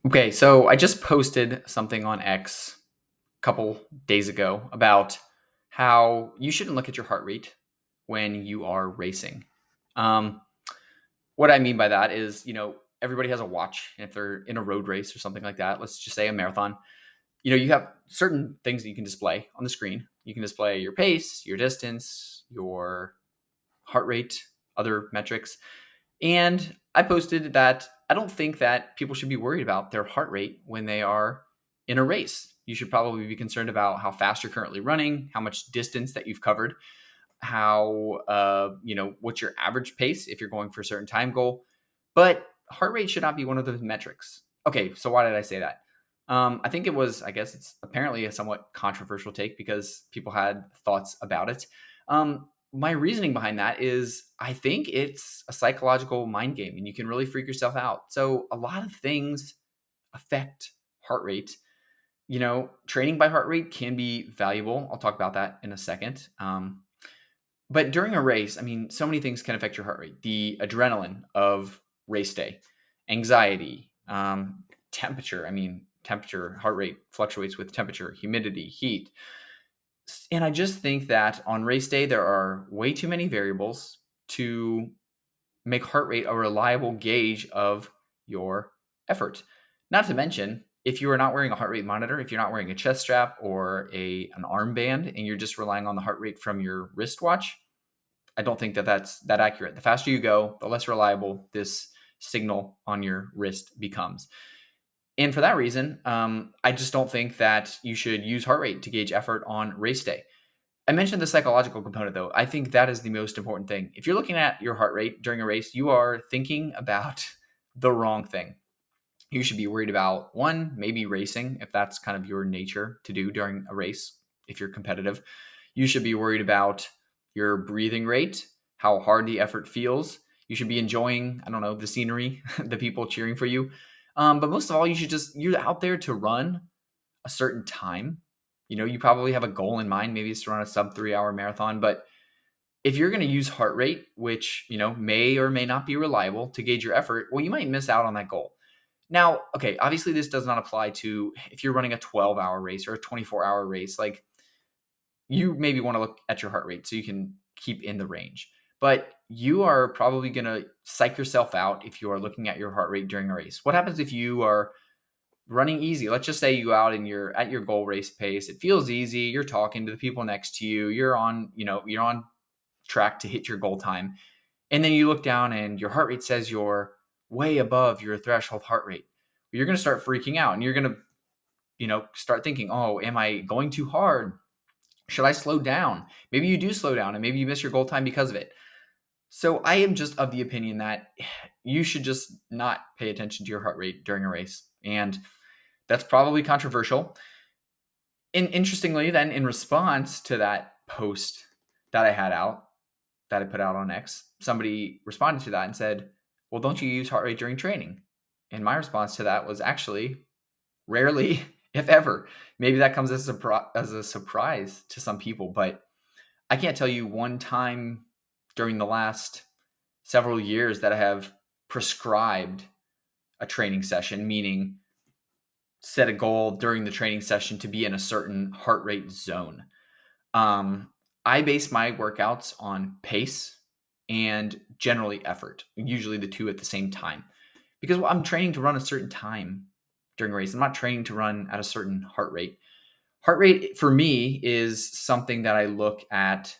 Okay, so I just posted something on X a couple days ago about how you shouldn't look at your heart rate when you are racing. Um, what I mean by that is, everybody has a watch. And if they're in a road race or something like that, let's just say a marathon, you have certain things that you can display on the screen. You can display your pace, your distance, your heart rate, other metrics. And I posted that I don't think that people should be worried about their heart rate when they are in a race. You should probably be concerned about how fast you're currently running, how much distance that you've covered, how what's your average pace if you're going for a certain time goal. But heart rate should not be one of those metrics. Okay, so why did I say that? I think I guess it's apparently a somewhat controversial take because people had thoughts about it. My reasoning behind that is I think it's a psychological mind game and you can really freak yourself out. So a lot of things affect heart rate. Training by heart rate can be valuable. I'll talk about that in a second. But during a race, I mean, so many things can affect your heart rate. The adrenaline of race day, anxiety, temperature. I mean, temperature, heart rate fluctuates with temperature, humidity, heat. And I just think that on race day, there are way too many variables to make heart rate a reliable gauge of your effort. Not to mention, if you are not wearing a heart rate monitor, if you're not wearing a chest strap or an armband, and you're just relying on the heart rate from your wristwatch, I don't think that that's that accurate. The faster you go, the less reliable this signal on your wrist becomes. And for that reason, I just don't think that you should use heart rate to gauge effort on race day. I mentioned the psychological component, though. I think that is the most important thing. If you're looking at your heart rate during a race, you are thinking about the wrong thing. You should be worried about one, maybe racing, if that's kind of your nature to do during a race, if you're competitive. You should be worried about your breathing rate, how hard the effort feels. You should be enjoying, I don't know, the scenery, the people cheering for you. But most of all, you're out there to run a certain time. You probably have a goal in mind. Maybe it's to run a sub 3 hour marathon. But if you're going to use heart rate, which, may or may not be reliable to gauge your effort, well, you might miss out on that goal. Now, okay, obviously this does not apply to if you're running a 12-hour race or a 24-hour race. Like, you maybe want to look at your heart rate so you can keep in the range. But you are probably going to psych yourself out if you are looking at your heart rate during a race. What happens if you are running easy? Let's just say you go out and you're at your goal race pace. It feels easy. You're talking to the people next to you. You're on track to hit your goal time. And then you look down and your heart rate says you're way above your threshold heart rate. You're going to start freaking out and you're going to, start thinking, oh, am I going too hard? Should I slow down? Maybe you do slow down and maybe you miss your goal time because of it. So I am just of the opinion that you should just not pay attention to your heart rate during a race. And that's probably controversial. And interestingly, then in response to that post that I put out on X, somebody responded to that and said, well, don't you use heart rate during training? And my response to that was actually rarely, if ever. Maybe that comes as a surprise to some people, but I can't tell you one time during the last several years that I have prescribed a training session, meaning set a goal during the training session to be in a certain heart rate zone. I base my workouts on pace and generally effort, usually the two at the same time, because I'm training to run a certain time during a race. I'm not training to run at a certain heart rate. Heart rate for me is something that I look at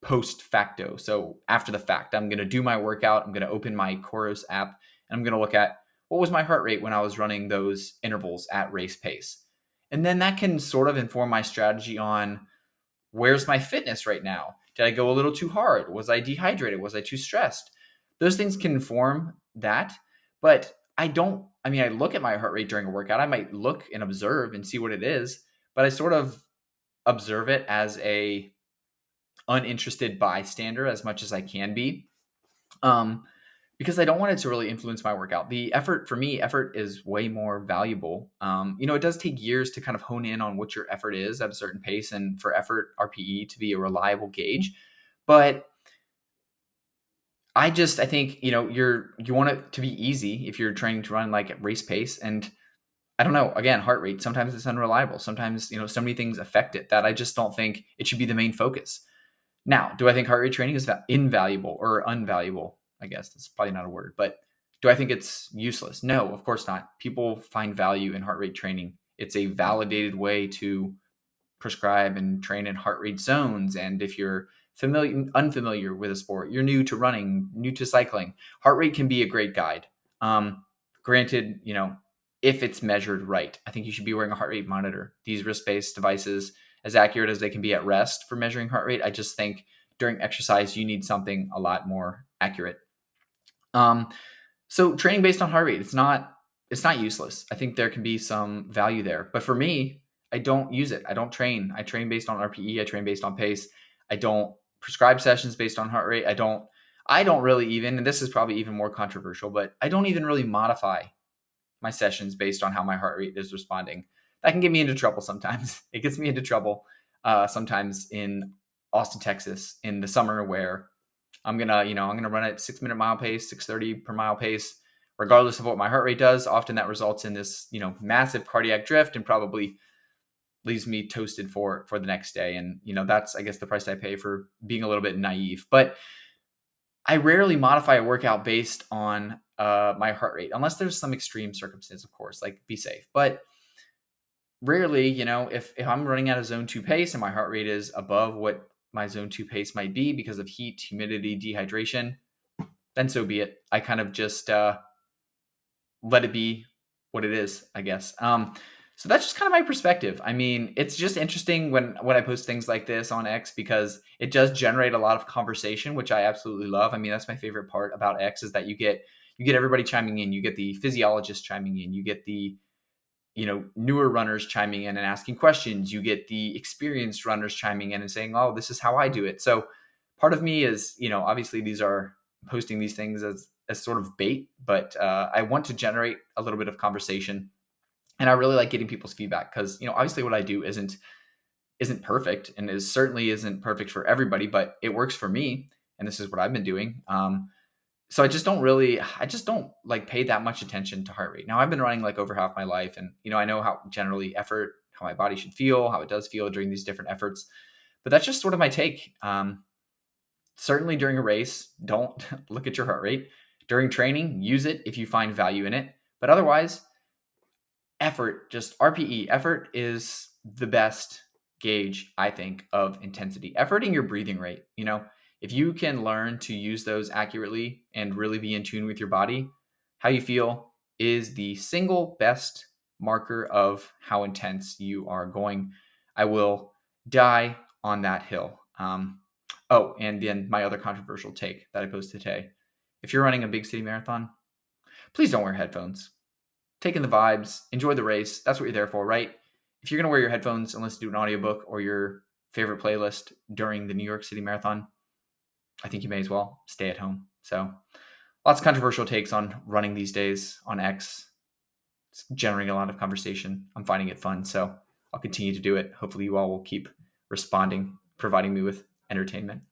post facto. So after the fact, I'm going to do my workout. I'm going to open my Coros app and I'm going to look at what was my heart rate when I was running those intervals at race pace. And then that can sort of inform my strategy on where's my fitness right now? Did I go a little too hard? Was I dehydrated? Was I too stressed? Those things can inform that. But I look at my heart rate during a workout. I might look and observe and see what it is, but I sort of observe it as a uninterested bystander as much as I can be. Because I don't want it to really influence my workout. The effort for me, effort is way more valuable. It does take years to kind of hone in on what your effort is at a certain pace and for effort RPE to be a reliable gauge. But I think, you want it to be easy if you're training to run like at race pace. And I don't know. Again, heart rate, sometimes it's unreliable. Sometimes, so many things affect it that I just don't think it should be the main focus. Now, do I think heart rate training is invaluable or unvaluable? I guess that's probably not a word, but do I think it's useless? No, of course not. People find value in heart rate training. It's a validated way to prescribe and train in heart rate zones. And if you're unfamiliar with a sport, you're new to running, new to cycling, heart rate can be a great guide. Granted, if it's measured right, I think you should be wearing a heart rate monitor. These wrist-based devices, as accurate as they can be at rest for measuring heart rate, I just think during exercise you need something a lot more accurate. So training based on heart rate, it's not useless. I think there can be some value there. But for me, I don't use it. I don't train. I train based on RPE. I train based on pace. I don't prescribe sessions based on heart rate. I don't really even, and this is probably even more controversial, but I don't even really modify my sessions based on how my heart rate is responding. That can get me into trouble sometimes. It gets me into trouble sometimes in Austin, Texas in the summer where I'm gonna run at 6-minute mile pace, 6:30 per mile pace, regardless of what my heart rate does. Often that results in this, massive cardiac drift and probably leaves me toasted for the next day. And that's, I guess, the price I pay for being a little bit naive. But I rarely modify a workout based on my heart rate, unless there's some extreme circumstance, of course, like be safe. But rarely, if I'm running at a zone 2 pace and my heart rate is above what my zone 2 pace might be because of heat, humidity, dehydration, then so be it. I kind of just let it be what it is, I guess. So that's just kind of my perspective. I mean, it's just interesting when I post things like this on X because it does generate a lot of conversation, which I absolutely love. I mean, that's my favorite part about X is that you get everybody chiming in. You get the physiologists chiming in. You get the newer runners chiming in and asking questions. You get the experienced runners chiming in and saying, "Oh, this is how I do it." So part of me is, obviously these are posting these things as sort of bait, but I want to generate a little bit of conversation, and I really like getting people's feedback because obviously what I do isn't perfect and is certainly isn't perfect for everybody, but it works for me, and this is what I've been doing. So I just don't like pay that much attention to heart rate. Now I've been running like over half my life, and I know how generally how my body should feel, how it does feel during these different efforts, but that's just sort of my take. Certainly during a race, don't look at your heart rate. During training, use it if you find value in it, but otherwise, effort, just RPE, effort is the best gauge, I think, of intensity. Effort and your breathing rate, if you can learn to use those accurately and really be in tune with your body, how you feel is the single best marker of how intense you are going. I will die on that hill. Oh, and then my other controversial take that I posted today. If you're running a big city marathon, please don't wear headphones. Take in the vibes, enjoy the race. That's what you're there for, right? If you're going to wear your headphones and listen to an audiobook or your favorite playlist during the New York City Marathon, I think you may as well stay at home. So lots of controversial takes on running these days on X. It's generating a lot of conversation. I'm finding it fun, so I'll continue to do it. Hopefully you all will keep responding, providing me with entertainment.